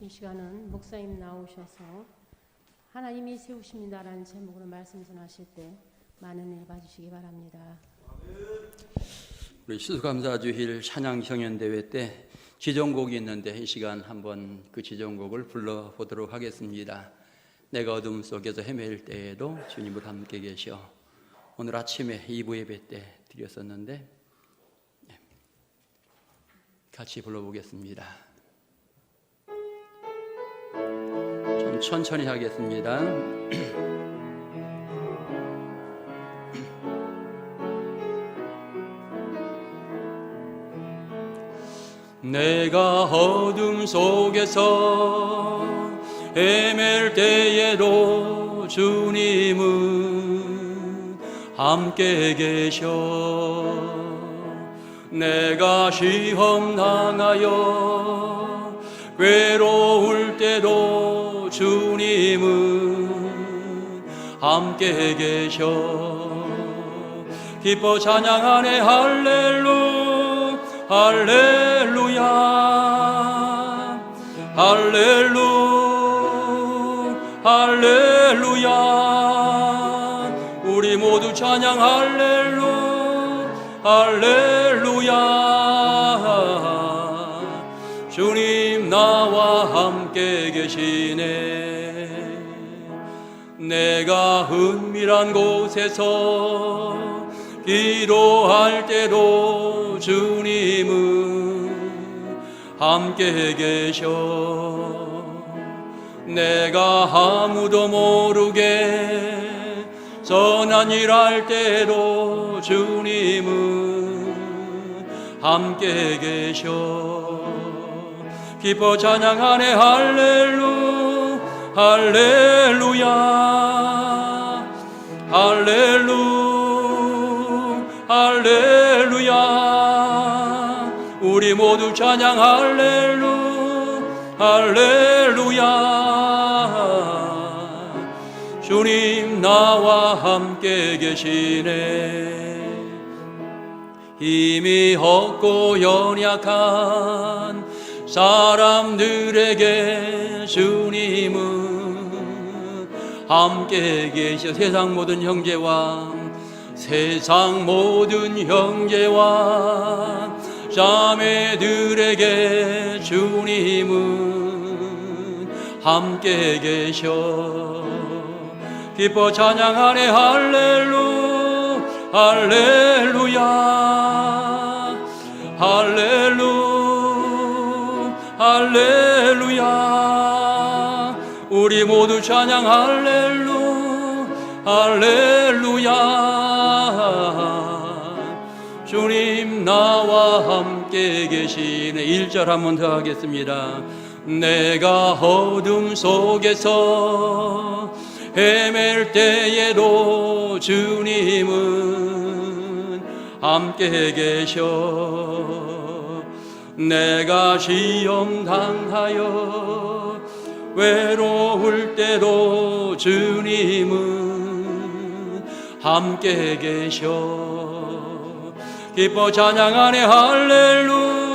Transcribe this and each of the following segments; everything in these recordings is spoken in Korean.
이 시간은 목사님 나오셔서 하나님이 세우십니다라는 제목으로 말씀 전하실 때 많은 은혜 받으시기 바랍니다. 우리 수수감사주일 찬양 경연대회 때 지정곡이 있는데 이 시간 한번 그 지정곡을 불러보도록 하겠습니다. 내가 어둠 속에서 헤맬 때에도 주님을 함께 계셔. 오늘 아침에 2부 예배 때 드렸었는데 같이 불러보겠습니다. 좀 천천히 하겠습니다. 내가 어둠 속에서 헤맬 때에도 주님은 함께 계셔. 내가 시험 당하여 괴로울 때도 주님은 함께 계셔. 기뻐 찬양하네 할렐루야 할렐루야. 우리 모두 찬양 할렐루야. 주님 나와 함께 계시네. 내가 은밀한 곳에서 기도할 때도 주님은 함께 계셔. 내가 아무도 모르게 선한 일 할 때도 주님은 함께 계셔. 기뻐 찬양하네 할렐루야. 우리 모두 찬양 할렐루야. 주님 나와 함께 계시네. 힘이 없고 연약한 사람들에게 주님은 함께 계셔. 세상 모든 형제와 자매들에게 주님은 함께 계셔. 기뻐 찬양하네 할렐루야. 우리 모두 찬양 할렐루야. 주님 나와 함께 계시네. 1절 한 번 더 하겠습니다. 내가 어둠 속에서 헤맬 때에도 주님은 함께 계셔. 내가 시험 당하여 외로울 때도 주님은 함께 계셔. 기뻐 찬양하네 할렐루야.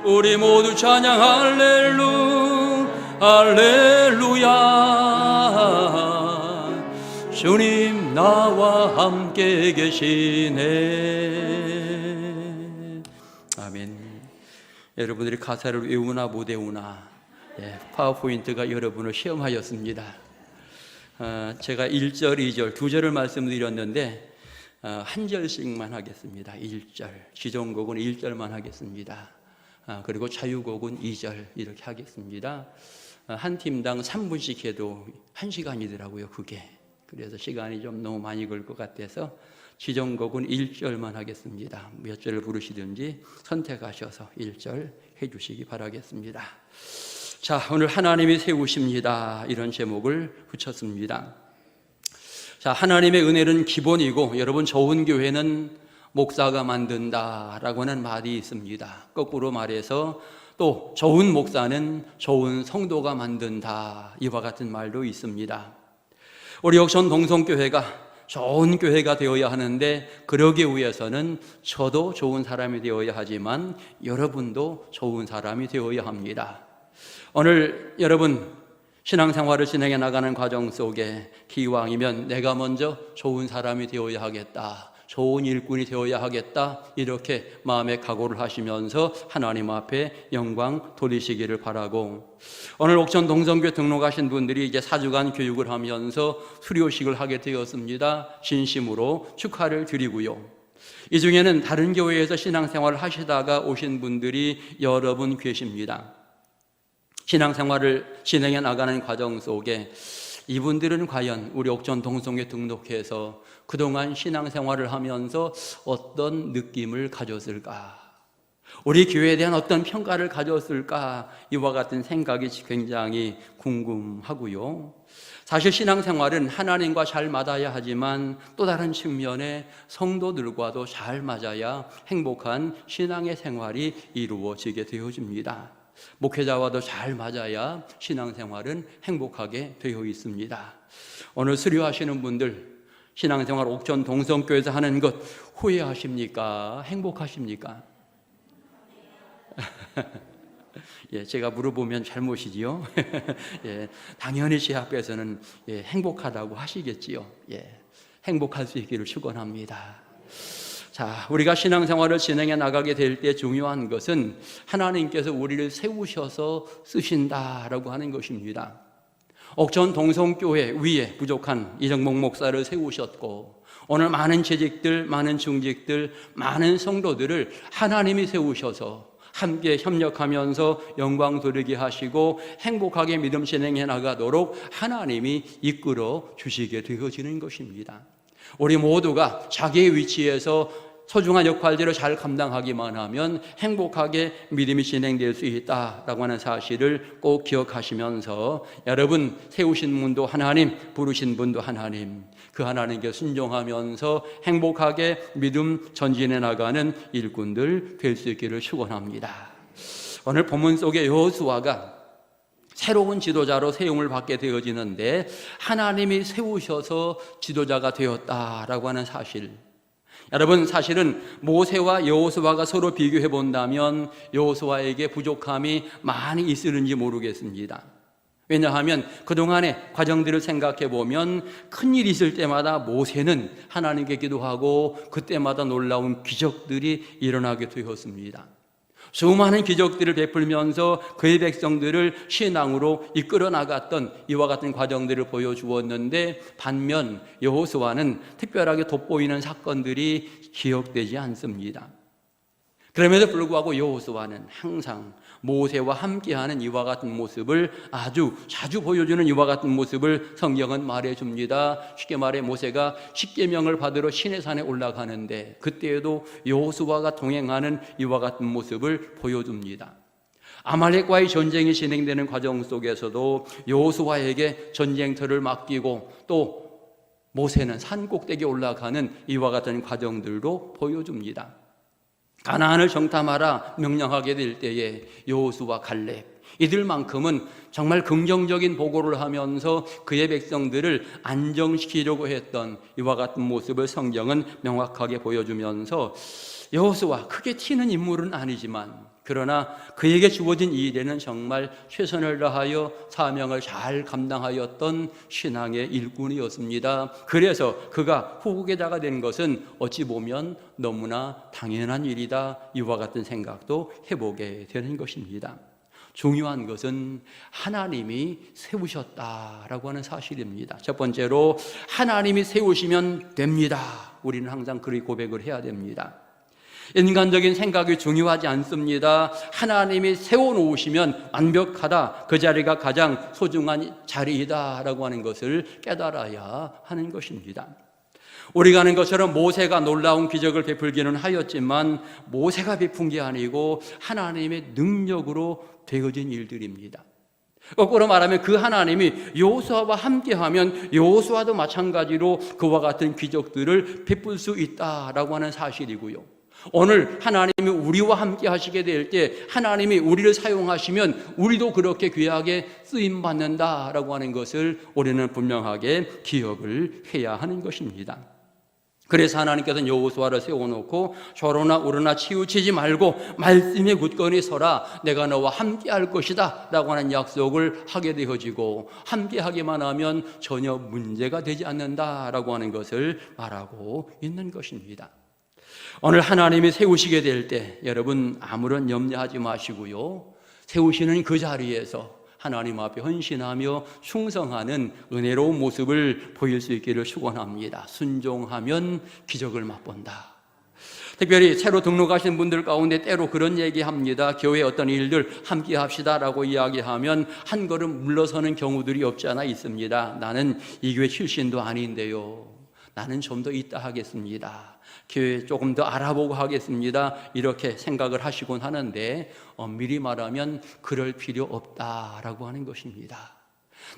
우리 모두 찬양 할렐루야. 주님 나와 함께 계시네. 아멘. 여러분들이 가사를 외우나 못 외우나 파워포인트가 여러분을 시험하였습니다. 제가 1절, 2절, 2절을 말씀드렸는데 한 절씩만 하겠습니다. 1절, 지정곡은 1절만 하겠습니다. 그리고 자유곡은 2절 이렇게 하겠습니다. 한 팀당 3분씩 해도 1시간이더라고요 그게. 그래서 시간이 좀 너무 많이 걸 것 같아서 지정곡은 1절만 하겠습니다. 몇 절을 부르시든지 선택하셔서 1절 해주시기 바라겠습니다. 자, 오늘 하나님이 세우십니다 이런 제목을 붙였습니다. 자, 하나님의 은혜는 기본이고 여러분 좋은 교회는 목사가 만든다라고 하는 말이 있습니다. 거꾸로 말해서 또 좋은 목사는 좋은 성도가 만든다 이와 같은 말도 있습니다. 우리 역천 동성교회가 좋은 교회가 되어야 하는데 그러기 위해서는 저도 좋은 사람이 되어야 하지만 여러분도 좋은 사람이 되어야 합니다. 오늘 여러분 신앙생활을 진행해 나가는 과정 속에 기왕이면 내가 먼저 좋은 사람이 되어야 하겠다, 좋은 일꾼이 되어야 하겠다, 이렇게 마음의 각오를 하시면서 하나님 앞에 영광 돌리시기를 바라고, 오늘 옥천 동성교회 등록하신 분들이 이제 4주간 교육을 하면서 수료식을 하게 되었습니다. 진심으로 축하를 드리고요. 이 중에는 다른 교회에서 신앙생활을 하시다가 오신 분들이 여러 분 계십니다. 신앙생활을 진행해 나가는 과정 속에 이분들은 과연 우리 옥천 동성교회 등록해서 그동안 신앙생활을 하면서 어떤 느낌을 가졌을까? 우리 교회에 대한 어떤 평가를 가졌을까? 이와 같은 생각이 굉장히 궁금하고요. 사실 신앙생활은 하나님과 잘 맞아야 하지만 또 다른 측면에 성도들과도 잘 맞아야 행복한 신앙의 생활이 이루어지게 되어집니다. 목회자와도 잘 맞아야 신앙생활은 행복하게 되어 있습니다. 오늘 수료하시는 분들, 신앙생활 옥천 동성교회에서 하는 것 후회하십니까? 행복하십니까? 예, 제가 물어보면 잘못이지요. 예, 당연히 제 앞에서는 행복하다고 하시겠지요. 예, 행복할 수 있기를 축원합니다. 자, 우리가 신앙생활을 진행해 나가게 될 때 중요한 것은 하나님께서 우리를 세우셔서 쓰신다라고 하는 것입니다. 옥천 동성교회 위에 부족한 이정목 목사를 세우셨고, 오늘 많은 재직들, 많은 중직들, 많은 성도들을 하나님이 세우셔서 함께 협력하면서 영광 돌리게 하시고 행복하게 믿음 진행해 나가도록 하나님이 이끌어 주시게 되어지는 것입니다. 우리 모두가 자기의 위치에서 소중한 역할들을 잘 감당하기만 하면 행복하게 믿음이 진행될 수 있다라고 하는 사실을 꼭 기억하시면서, 여러분 세우신 분도 하나님, 부르신 분도 하나님, 그 하나님께 순종하면서 행복하게 믿음 전진해 나가는 일꾼들 될 수 있기를 축원합니다. 오늘 본문 속에 여호수아가 새로운 지도자로 세움을 받게 되어지는데 하나님이 세우셔서 지도자가 되었다라고 하는 사실, 여러분 사실은 모세와 여호수아가 서로 비교해 본다면 여호수아에게 부족함이 많이 있을는지 모르겠습니다. 왜냐하면 그동안의 과정들을 생각해 보면 큰일이 있을 때마다 모세는 하나님께 기도하고 그때마다 놀라운 기적들이 일어나게 되었습니다. 수많은 기적들을 베풀면서 그의 백성들을 신앙으로 이끌어 나갔던 이와 같은 과정들을 보여주었는데, 반면 여호수아는 특별하게 돋보이는 사건들이 기억되지 않습니다. 그럼에도 불구하고 여호수아는 항상 모세와 함께하는 이와 같은 모습을 아주 자주 보여주는 이와 같은 모습을 성경은 말해줍니다. 쉽게 말해 모세가 십계명을 받으러 시내산에 올라가는데 그때에도 여호수아가 동행하는 이와 같은 모습을 보여줍니다. 아말렉과의 전쟁이 진행되는 과정 속에서도 여호수아에게 전쟁터를 맡기고 또 모세는 산 꼭대기에 올라가는 이와 같은 과정들도 보여줍니다. 가나안을 정탐하라 명령하게 될 때에 여호수아, 갈렙 이들만큼은 정말 긍정적인 보고를 하면서 그의 백성들을 안정시키려고 했던 이와 같은 모습을 성경은 명확하게 보여주면서, 여호수아 크게 튀는 인물은 아니지만 그러나 그에게 주어진 이 일에는 정말 최선을 다하여 사명을 잘 감당하였던 신앙의 일꾼이었습니다. 그래서 그가 후계자가 된 것은 어찌 보면 너무나 당연한 일이다, 이와 같은 생각도 해보게 되는 것입니다. 중요한 것은 하나님이 세우셨다라고 하는 사실입니다. 첫 번째로 하나님이 세우시면 됩니다. 우리는 항상 그렇게 고백을 해야 됩니다. 인간적인 생각이 중요하지 않습니다. 하나님이 세워놓으시면 완벽하다, 그 자리가 가장 소중한 자리이다라고 하는 것을 깨달아야 하는 것입니다. 우리가 아는 것처럼 모세가 놀라운 기적을 베풀기는 하였지만 모세가 베푼 게 아니고 하나님의 능력으로 되어진 일들입니다. 거꾸로 말하면 그 하나님이 여호수아와 함께하면 여호수아도 마찬가지로 그와 같은 기적들을 베풀 수 있다라고 하는 사실이고요. 오늘 하나님이 우리와 함께 하시게 될 때 하나님이 우리를 사용하시면 우리도 그렇게 귀하게 쓰임 받는다라고 하는 것을 우리는 분명하게 기억을 해야 하는 것입니다. 그래서 하나님께서는 여호수아를 세워놓고 좌로나 우로나 치우치지 말고 말씀에 굳건히 서라, 내가 너와 함께 할 것이다 라고 하는 약속을 하게 되어지고, 함께 하기만 하면 전혀 문제가 되지 않는다라고 하는 것을 말하고 있는 것입니다. 오늘 하나님이 세우시게 될 때 여러분 아무런 염려하지 마시고요, 세우시는 그 자리에서 하나님 앞에 헌신하며 충성하는 은혜로운 모습을 보일 수 있기를 축원합니다. 순종하면 기적을 맛본다. 특별히 새로 등록하신 분들 가운데 때로 그런 얘기합니다. 교회 어떤 일들 함께 합시다라고 이야기하면 한 걸음 물러서는 경우들이 없지 않아 있습니다. 나는 이 교회 출신도 아닌데요, 나는 좀 더 있다 하겠습니다, 교회 조금 더 알아보고 하겠습니다, 이렇게 생각을 하시곤 하는데 미리 말하면 그럴 필요 없다라고 하는 것입니다.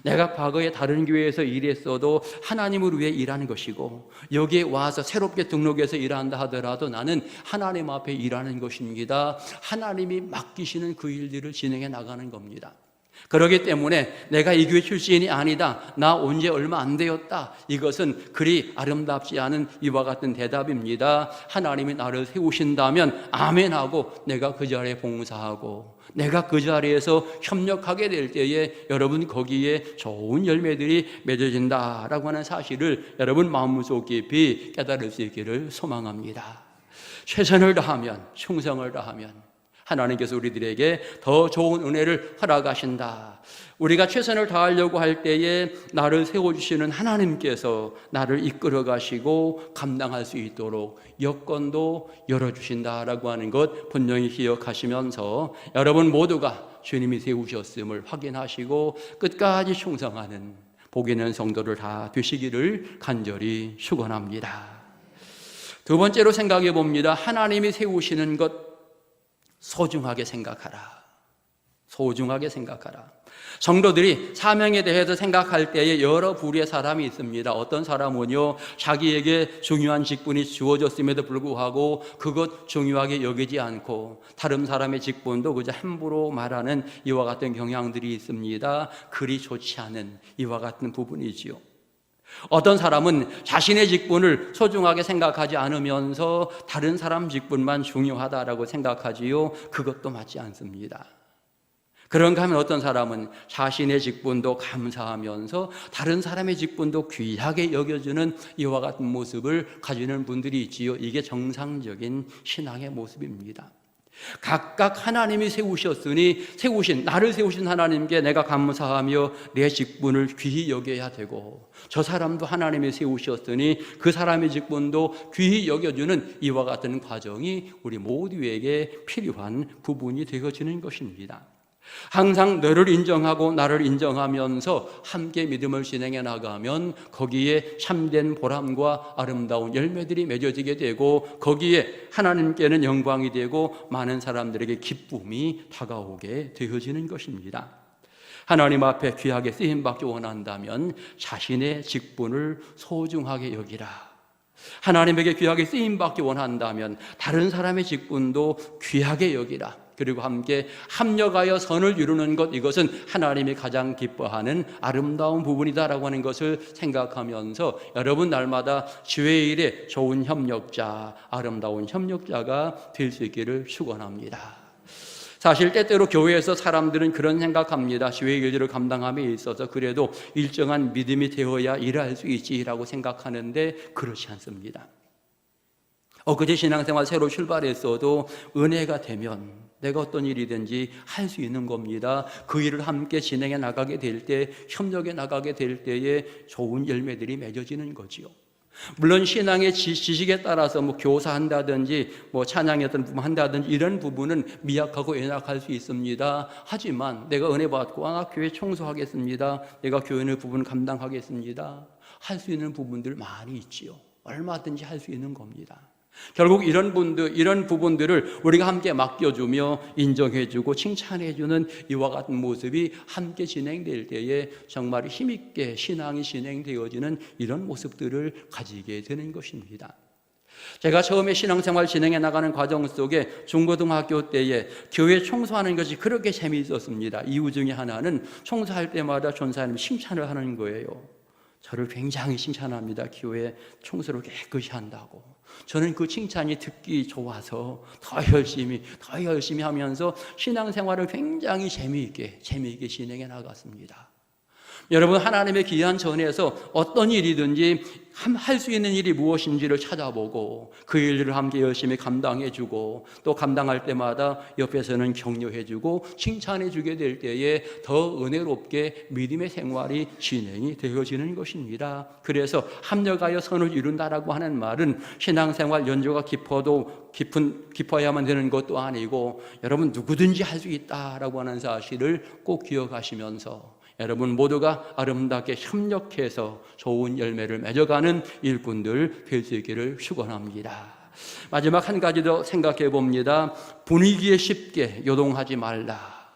내가 과거에 다른 교회에서 일했어도 하나님을 위해 일하는 것이고, 여기에 와서 새롭게 등록해서 일한다 하더라도 나는 하나님 앞에 일하는 것입니다. 하나님이 맡기시는 그 일들을 진행해 나가는 겁니다. 그렇기 때문에 내가 이 교회 출신이 아니다, 나 온 지 얼마 안 되었다, 이것은 그리 아름답지 않은 이와 같은 대답입니다. 하나님이 나를 세우신다면 아멘하고 내가 그 자리에 봉사하고 내가 그 자리에서 협력하게 될 때에 여러분 거기에 좋은 열매들이 맺어진다라고 하는 사실을 여러분 마음속 깊이 깨달을 수 있기를 소망합니다. 최선을 다하면, 충성을 다하면 하나님께서 우리들에게 더 좋은 은혜를 허락하신다. 우리가 최선을 다하려고 할 때에 나를 세워주시는 하나님께서 나를 이끌어 가시고 감당할 수 있도록 여건도 열어주신다라고 하는 것 분명히 기억하시면서 여러분 모두가 주님이 세우셨음을 확인하시고 끝까지 충성하는 복 있는 성도를 다 되시기를 간절히 축원합니다. 두 번째로 생각해 봅니다. 하나님이 세우시는 것 소중하게 생각하라. 소중하게 생각하라. 성도들이 사명에 대해서 생각할 때에 여러 부류의 사람이 있습니다. 어떤 사람은요, 자기에게 중요한 직분이 주어졌음에도 불구하고 그것 중요하게 여기지 않고 다른 사람의 직분도 그저 함부로 말하는 이와 같은 경향들이 있습니다. 그리 좋지 않은 이와 같은 부분이지요. 어떤 사람은 자신의 직분을 소중하게 생각하지 않으면서 다른 사람 직분만 중요하다라고 생각하지요. 그것도 맞지 않습니다. 그런가 하면 어떤 사람은 자신의 직분도 감사하면서 다른 사람의 직분도 귀하게 여겨주는 이와 같은 모습을 가지는 분들이 있지요. 이게 정상적인 신앙의 모습입니다. 각각 하나님이 나를 세우신 하나님께 내가 감사하며 내 직분을 귀히 여겨야 되고, 저 사람도 하나님이 세우셨으니 그 사람의 직분도 귀히 여겨주는 이와 같은 과정이 우리 모두에게 필요한 부분이 되어지는 것입니다. 항상 너를 인정하고 나를 인정하면서 함께 믿음을 진행해 나가면 거기에 참된 보람과 아름다운 열매들이 맺어지게 되고, 거기에 하나님께는 영광이 되고 많은 사람들에게 기쁨이 다가오게 되어지는 것입니다. 하나님 앞에 귀하게 쓰임받기 원한다면 자신의 직분을 소중하게 여기라. 하나님에게 귀하게 쓰임받기 원한다면 다른 사람의 직분도 귀하게 여기라. 그리고 함께 합력하여 선을 이루는 것, 이것은 하나님이 가장 기뻐하는 아름다운 부분이다라고 하는 것을 생각하면서 여러분 날마다 주의 일에 좋은 협력자, 아름다운 협력자가 될 수 있기를 축원합니다. 사실 때때로 교회에서 사람들은 그런 생각합니다. 주의 일들을 감당함에 있어서 그래도 일정한 믿음이 되어야 일할 수 있지라고 생각하는데 그렇지 않습니다. 엊그제 신앙생활 새로 출발했어도 은혜가 되면 내가 어떤 일이든지 할 수 있는 겁니다. 그 일을 함께 진행해 나가게 될 때, 협력해 나가게 될 때에 좋은 열매들이 맺어지는 거지요. 물론 신앙의 지식에 따라서 교사한다든지 찬양의 어떤 부분 한다든지 이런 부분은 미약하고 연약할 수 있습니다. 하지만 내가 은혜 받고 교회 청소하겠습니다, 내가 교인의 부분 감당하겠습니다, 할 수 있는 부분들 많이 있지요. 얼마든지 할 수 있는 겁니다. 결국 이런 부분들을 우리가 함께 맡겨주며 인정해주고 칭찬해주는 이와 같은 모습이 함께 진행될 때에 정말 힘있게 신앙이 진행되어지는 이런 모습들을 가지게 되는 것입니다. 제가 처음에 신앙생활 진행해 나가는 과정 속에 중고등학교 때에 교회 청소하는 것이 그렇게 재미있었습니다. 이유 중에 하나는 청소할 때마다 전사님 칭찬을 하는 거예요. 저를 굉장히 칭찬합니다. 교회 청소를 깨끗이 한다고. 저는 그 칭찬이 듣기 좋아서 더 열심히 하면서 신앙생활을 굉장히 재미있게 진행해 나갔습니다. 여러분, 하나님의 귀한 전에서 어떤 일이든지 할 수 있는 일이 무엇인지를 찾아보고 그 일을 함께 열심히 감당해주고 또 감당할 때마다 옆에서는 격려해주고 칭찬해주게 될 때에 더 은혜롭게 믿음의 생활이 진행이 되어지는 것입니다. 그래서 합력하여 선을 이룬다라고 하는 말은 신앙생활 연조가 깊어야만 되는 것도 아니고 여러분 누구든지 할 수 있다라고 하는 사실을 꼭 기억하시면서 여러분 모두가 아름답게 협력해서 좋은 열매를 맺어가는 일꾼들 될 수 있기를 축원합니다. 마지막 한 가지 더 생각해 봅니다. 분위기에 쉽게 요동하지 말라.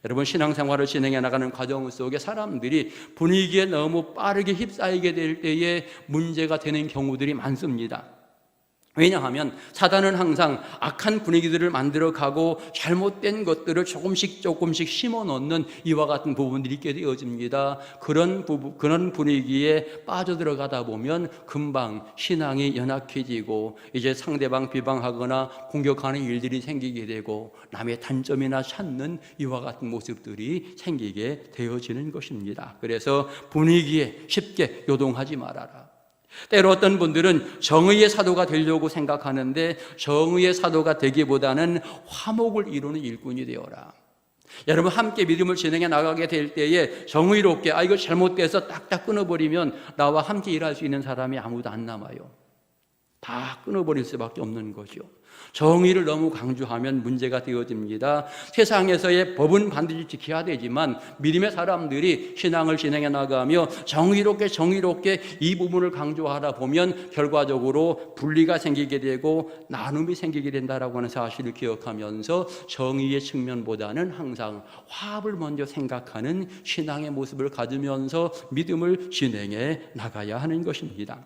여러분, 신앙생활을 진행해 나가는 과정 속에 사람들이 분위기에 너무 빠르게 휩싸이게 될 때에 문제가 되는 경우들이 많습니다. 왜냐하면 사단은 항상 악한 분위기들을 만들어가고 잘못된 것들을 조금씩 심어 넣는 이와 같은 부분들이 있게 되어집니다. 그런 분위기에 빠져들어가다 보면 금방 신앙이 연약해지고 이제 상대방 비방하거나 공격하는 일들이 생기게 되고 남의 단점이나 찾는 이와 같은 모습들이 생기게 되어지는 것입니다. 그래서 분위기에 쉽게 요동하지 말아라. 때로 어떤 분들은 정의의 사도가 되려고 생각하는데 정의의 사도가 되기보다는 화목을 이루는 일꾼이 되어라. 여러분, 함께 믿음을 진행해 나가게 될 때에 정의롭게 이거 잘못돼서 딱딱 끊어버리면 나와 함께 일할 수 있는 사람이 아무도 안 남아요. 다 끊어버릴 수밖에 없는 거죠. 정의를 너무 강조하면 문제가 되어집니다. 세상에서의 법은 반드시 지켜야 되지만 믿음의 사람들이 신앙을 진행해 나가며 정의롭게 이 부분을 강조하다 보면 결과적으로 분리가 생기게 되고 나눔이 생기게 된다라고 하는 사실을 기억하면서 정의의 측면보다는 항상 화합을 먼저 생각하는 신앙의 모습을 가지면서 믿음을 진행해 나가야 하는 것입니다.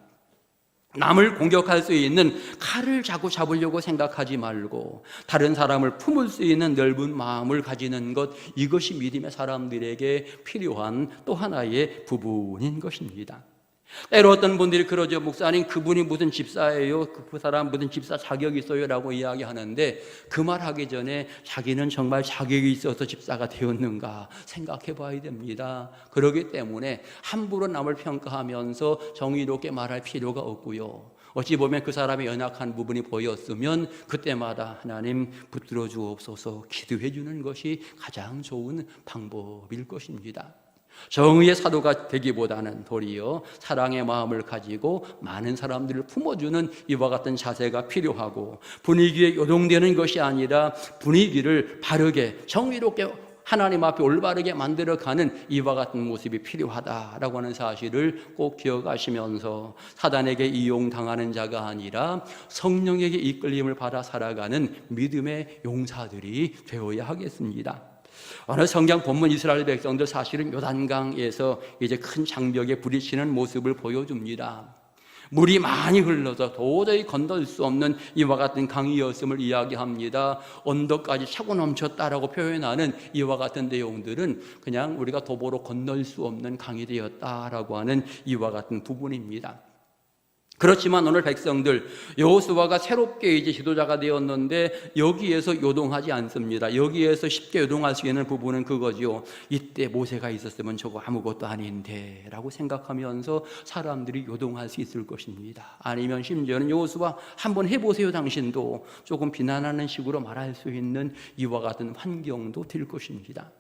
남을 공격할 수 있는 칼을 자꾸 잡으려고 생각하지 말고 다른 사람을 품을 수 있는 넓은 마음을 가지는 것, 이것이 믿음의 사람들에게 필요한 또 하나의 부분인 것입니다. 때로 어떤 분들이 그러죠. 목사님, 그분이 무슨 집사예요? 그 사람 무슨 집사 자격이 있어요? 라고 이야기하는데 그 말 하기 전에 자기는 정말 자격이 있어서 집사가 되었는가 생각해 봐야 됩니다. 그렇기 때문에 함부로 남을 평가하면서 정의롭게 말할 필요가 없고요. 어찌 보면 그 사람의 연약한 부분이 보였으면 그때마다 하나님 붙들어 주옵소서 기도해 주는 것이 가장 좋은 방법일 것입니다. 정의의 사도가 되기보다는 도리어 사랑의 마음을 가지고 많은 사람들을 품어주는 이와 같은 자세가 필요하고 분위기에 요동되는 것이 아니라 분위기를 바르게 정의롭게 하나님 앞에 올바르게 만들어가는 이와 같은 모습이 필요하다라고 하는 사실을 꼭 기억하시면서 사단에게 이용당하는 자가 아니라 성령에게 이끌림을 받아 살아가는 믿음의 용사들이 되어야 하겠습니다. 어느 성경 본문 이스라엘 백성들 사실은 요단강에서 이제 큰 장벽에 부딪히는 모습을 보여줍니다. 물이 많이 흘러서 도저히 건널 수 없는 이와 같은 강이었음을 이야기합니다. 언덕까지 차고 넘쳤다라고 표현하는 이와 같은 내용들은 그냥 우리가 도보로 건널 수 없는 강이 되었다라고 하는 이와 같은 부분입니다. 그렇지만 오늘 백성들 여호수아가 새롭게 이제 지도자가 되었는데 여기에서 요동하지 않습니다. 여기에서 쉽게 요동할 수 있는 부분은 그거죠. 이때 모세가 있었으면 저거 아무것도 아닌데 라고 생각하면서 사람들이 요동할 수 있을 것입니다. 아니면 심지어는 여호수아 한번 해보세요 당신도 조금 비난하는 식으로 말할 수 있는 이와 같은 환경도 될 것입니다.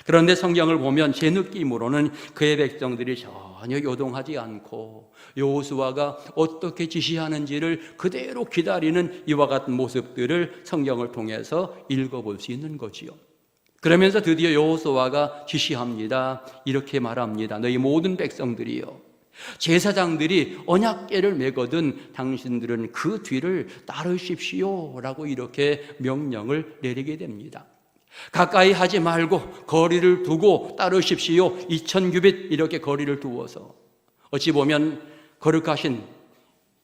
그런데 성경을 보면 제 느낌으로는 그의 백성들이 전혀 요동하지 않고 여호수아가 어떻게 지시하는지를 그대로 기다리는 이와 같은 모습들을 성경을 통해서 읽어볼 수 있는 거지요. 그러면서 드디어 여호수아가 지시합니다. 이렇게 말합니다. 너희 모든 백성들이요, 제사장들이 언약궤를 메거든 당신들은 그 뒤를 따르십시오 라고 이렇게 명령을 내리게 됩니다. 가까이 하지 말고 거리를 두고 따르십시오. 2000규빗 이렇게 거리를 두어서 어찌 보면 거룩하신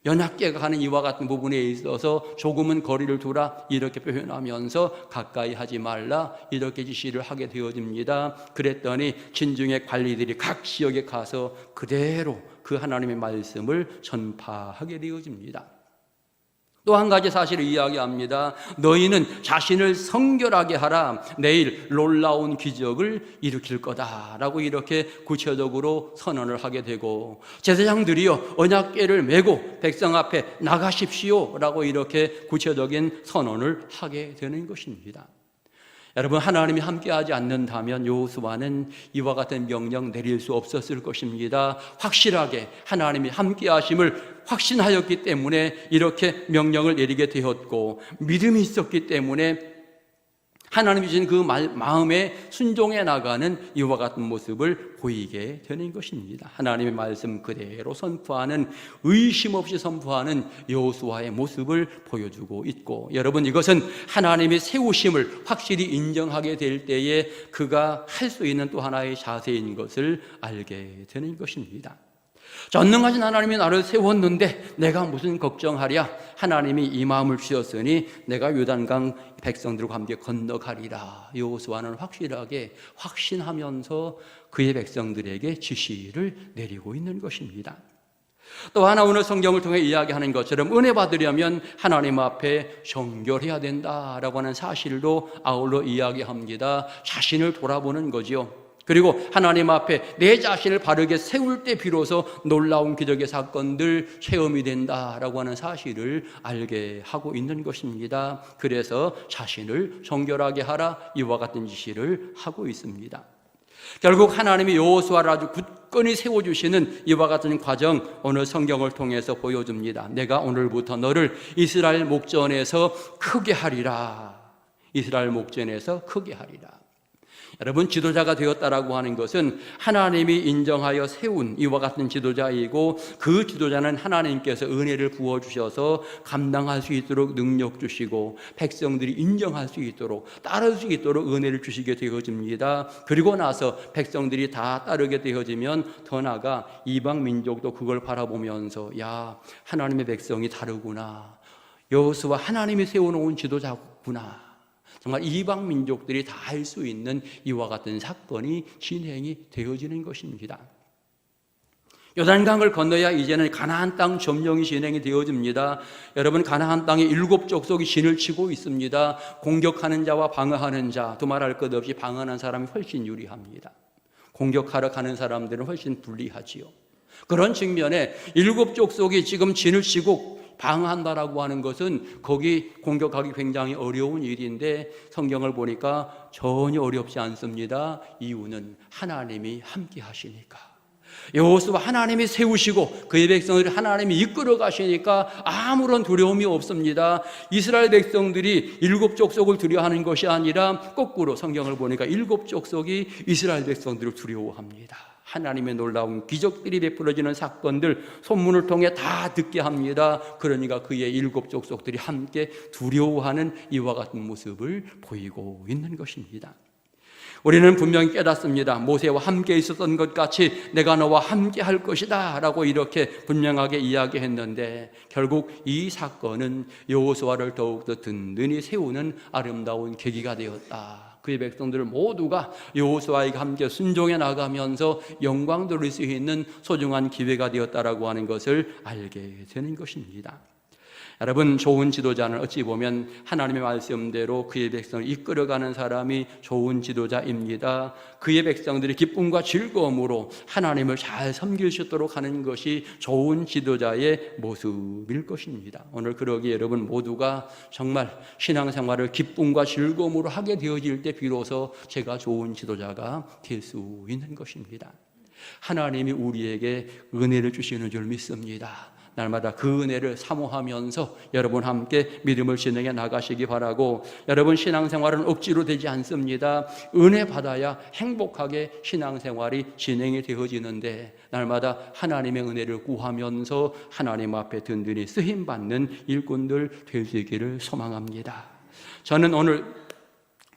연약계가 가는 이와 같은 부분에 있어서 조금은 거리를 두라 이렇게 표현하면서 가까이 하지 말라 이렇게 지시를 하게 되어집니다. 그랬더니 진중의 관리들이 각 지역에 가서 그대로 그 하나님의 말씀을 전파하게 되어집니다. 또 한 가지 사실을 이야기합니다. 너희는 자신을 성결하게 하라. 내일 놀라운 기적을 일으킬 거다라고 이렇게 구체적으로 선언을 하게 되고, 제사장들이여 언약궤를 메고 백성 앞에 나가십시오라고 이렇게 구체적인 선언을 하게 되는 것입니다. 여러분, 하나님이 함께하지 않는다면 여호수아는 이와 같은 명령 내릴 수 없었을 것입니다. 확실하게 하나님이 함께하심을 확신하였기 때문에 이렇게 명령을 내리게 되었고, 믿음이 있었기 때문에 하나님이 주신 그 마음에 순종해 나가는 이와 같은 모습을 보이게 되는 것입니다. 하나님의 말씀 그대로 선포하는, 의심 없이 선포하는 여호수아의 모습을 보여주고 있고, 여러분, 이것은 하나님의 세우심을 확실히 인정하게 될 때에 그가 할 수 있는 또 하나의 자세인 것을 알게 되는 것입니다. 전능하신 하나님이 나를 세웠는데 내가 무슨 걱정하랴. 하나님이 이 마음을 주셨으니 내가 요단강 백성들과 함께 건너가리라. 여호수아는 확실하게 확신하면서 그의 백성들에게 지시를 내리고 있는 것입니다. 또 하나, 오늘 성경을 통해 이야기하는 것처럼 은혜 받으려면 하나님 앞에 정결해야 된다라고 하는 사실도 아울러 이야기합니다. 자신을 돌아보는 거지요. 그리고 하나님 앞에 내 자신을 바르게 세울 때 비로소 놀라운 기적의 사건들 체험이 된다라고 하는 사실을 알게 하고 있는 것입니다. 그래서 자신을 정결하게 하라 이와 같은 지시를 하고 있습니다. 결국 하나님이 여호수아를 아주 굳건히 세워주시는 이와 같은 과정, 오늘 성경을 통해서 보여줍니다. 내가 오늘부터 너를 이스라엘 목전에서 크게 하리라. 이스라엘 목전에서 크게 하리라. 여러분, 지도자가 되었다라고 하는 것은 하나님이 인정하여 세운 이와 같은 지도자이고, 그 지도자는 하나님께서 은혜를 부어주셔서 감당할 수 있도록 능력 주시고 백성들이 인정할 수 있도록 따를 수 있도록 은혜를 주시게 되어집니다. 그리고 나서 백성들이 다 따르게 되어지면 더 나아가 이방 민족도 그걸 바라보면서, 야, 하나님의 백성이 다르구나, 여호수아 하나님이 세워놓은 지도자구나, 정말 이방 민족들이 다 할 수 있는 이와 같은 사건이 진행이 되어지는 것입니다. 요단강을 건너야 이제는 가나안 땅 점령이 진행이 되어집니다. 여러분, 가나안 땅에 7 족속이 진을 치고 있습니다. 공격하는 자와 방어하는 자, 두말할 것 없이 방어하는 사람이 훨씬 유리합니다. 공격하러 가는 사람들은 훨씬 불리하지요. 그런 측면에 7 족속이 지금 진을 치고 방어한다라고 하는 것은 거기 공격하기 굉장히 어려운 일인데, 성경을 보니까 전혀 어렵지 않습니다. 이유는 하나님이 함께 하시니까. 여호수아 하나님이 세우시고 그의 백성을 하나님이 이끌어 가시니까 아무런 두려움이 없습니다. 이스라엘 백성들이 7 족속을 두려워하는 것이 아니라 거꾸로 성경을 보니까 7 족속이 이스라엘 백성들을 두려워합니다. 하나님의 놀라운 기적들이 베풀어지는 사건들 소문을 통해 다 듣게 합니다. 그러니까 그의 7 족속들이 함께 두려워하는 이와 같은 모습을 보이고 있는 것입니다. 우리는 분명히 깨닫습니다. 모세와 함께 있었던 것 같이 내가 너와 함께 할 것이다 라고 이렇게 분명하게 이야기했는데, 결국 이 사건은 여호수아를 더욱더 든든히 세우는 아름다운 계기가 되었다. 그의 백성들 모두가 여호수아에게 함께 순종해 나가면서 영광 돌릴 수 있는 소중한 기회가 되었다라고 하는 것을 알게 되는 것입니다. 여러분, 좋은 지도자는 어찌 보면 하나님의 말씀대로 그의 백성을 이끌어가는 사람이 좋은 지도자입니다. 그의 백성들이 기쁨과 즐거움으로 하나님을 잘 섬길 수 있도록 하는 것이 좋은 지도자의 모습일 것입니다. 오늘 그러기에 여러분 모두가 정말 신앙생활을 기쁨과 즐거움으로 하게 되어질 때 비로소 제가 좋은 지도자가 될 수 있는 것입니다. 하나님이 우리에게 은혜를 주시는 줄 믿습니다. 날마다 그 은혜를 사모하면서 여러분 함께 믿음을 진행해 나가시기 바라고, 여러분 신앙생활은 억지로 되지 않습니다. 은혜 받아야 행복하게 신앙생활이 진행이 되어지는데, 날마다 하나님의 은혜를 구하면서 하나님 앞에 든든히 쓰임받는 일꾼들 될 수 있기를 소망합니다. 저는 오늘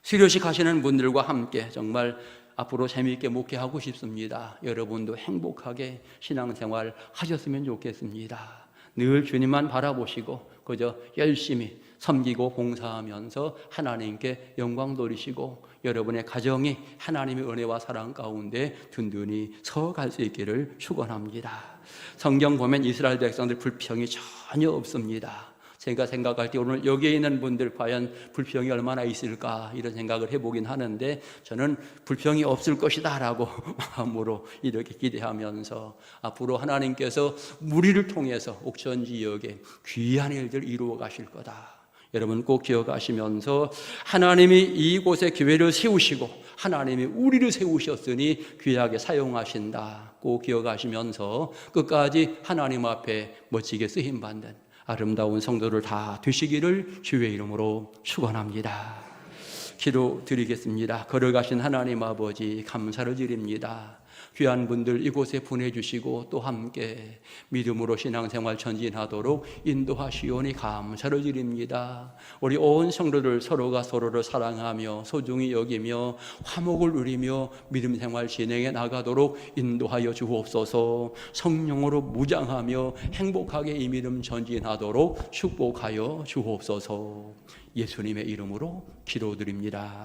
수료식 하시는 분들과 함께 정말 앞으로 재미있게 목회하고 싶습니다. 여러분도 행복하게 신앙생활 하셨으면 좋겠습니다. 늘 주님만 바라보시고 그저 열심히 섬기고 봉사하면서 하나님께 영광 돌리시고 여러분의 가정이 하나님의 은혜와 사랑 가운데 든든히 서갈 수 있기를 축원합니다. 성경 보면 이스라엘 백성들 불평이 전혀 없습니다. 제가 생각할 때 오늘 여기에 있는 분들 과연 불평이 얼마나 있을까 이런 생각을 해보긴 하는데 저는 불평이 없을 것이다 라고 마음으로 이렇게 기대하면서 앞으로 하나님께서 무리를 통해서 옥천 지역에 귀한 일들 이루어 가실 거다. 여러분 꼭 기억하시면서 하나님이 이곳에 교회를 세우시고 하나님이 우리를 세우셨으니 귀하게 사용하신다. 꼭 기억하시면서 끝까지 하나님 앞에 멋지게 쓰임받는 아름다운 성도를 다 되시기를 주의 이름으로 축원합니다. 기도드리겠습니다. 걸어가신 하나님 아버지 감사를 드립니다. 귀한 분들 이곳에 보내주시고 또 함께 믿음으로 신앙생활 전진하도록 인도하시오니 감사를 드립니다. 우리 온 성도들 서로가 서로를 사랑하며 소중히 여기며 화목을 누리며 믿음생활 진행해 나가도록 인도하여 주옵소서. 성령으로 무장하며 행복하게 이 믿음 전진하도록 축복하여 주옵소서. 예수님의 이름으로 기도드립니다.